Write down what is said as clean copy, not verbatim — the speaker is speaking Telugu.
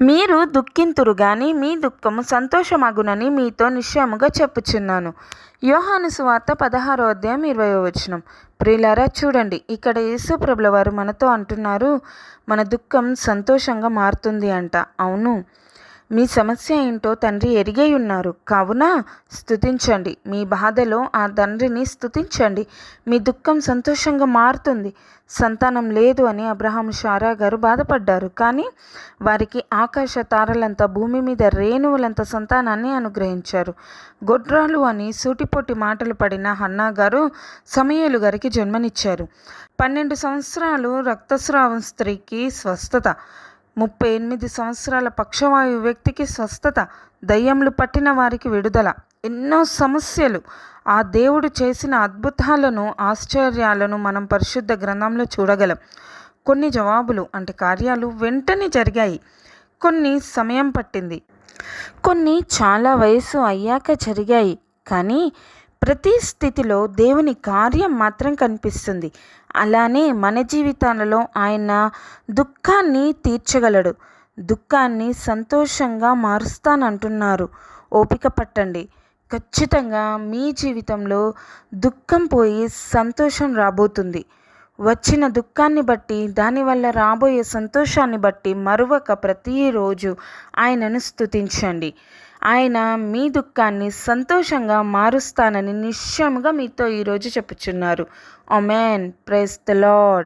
మీరు దుఃఖింతురు గాని మీ దుఃఖము సంతోషమగునని మీతో నిశ్చయముగా చెప్పుచున్నాను. యోహాను సువార్త 16వ అధ్యాయం 20వ వచనం. ప్రియులారా, చూడండి, ఇక్కడ యేసు ప్రభుల వారు మనతో అంటున్నారు, మన దుఃఖం సంతోషంగా మారుతుంది అంట. అవును, మీ సమస్య ఏంటో తండ్రి ఎరిగే ఉన్నారు. కావున స్తుతించండి. మీ బాధలో ఆ తండ్రిని స్తుతించండి. మీ దుఃఖం సంతోషంగా మారుతుంది. సంతానం లేదు అని అబ్రహాం శారా గారు బాధపడ్డారు. కానీ వారికి ఆకాశ తారలంత, భూమి మీద రేణువులంత సంతానాన్ని అనుగ్రహించారు. గొడ్రాలు అని సూటిపోటి మాటలు పడిన హన్నా గారు సమూయేలు గారికి జన్మనిచ్చారు. 12 సంవత్సరాలు రక్తస్రావం స్త్రీకి స్వస్థత, 38 సంవత్సరాల పక్షవాయు వ్యక్తికి స్వస్థత, దయ్యములు పట్టిన వారికి విడుదల. ఎన్నో సమస్యలు. ఆ దేవుడు చేసిన అద్భుతాలను, ఆశ్చర్యాలను మనం పరిశుద్ధ గ్రంథంలో చూడగలం. కొన్ని జవాబులు అంటే కార్యాలు వెంటనే జరిగాయి, కొన్ని సమయం పట్టింది, కొన్ని చాలా వయసు అయ్యాక జరిగాయి. కానీ ప్రతి స్థితిలో దేవుని కార్యం మాత్రం కనిపిస్తుంది. అలానే మన జీవితాలలో ఆయన దుఃఖాన్ని తీర్చగలడు. దుఃఖాన్ని సంతోషంగా మారుస్తానంటున్నారు. ఓపిక పట్టండి. ఖచ్చితంగా మీ జీవితంలో దుఃఖం పోయి సంతోషం రాబోతుంది. వచ్చిన దుఃఖాన్ని బట్టి, దానివల్ల రాబోయే సంతోషాన్ని బట్టి మరువక ప్రతిరోజు ఆయనను స్తుతించండి. ఆయన మీ దుఃఖాన్ని సంతోషంగా మారుస్తానని నిశ్చయముగా మీతో ఈరోజు చెప్పుచున్నారు. ఆమేన్. Praise the lord.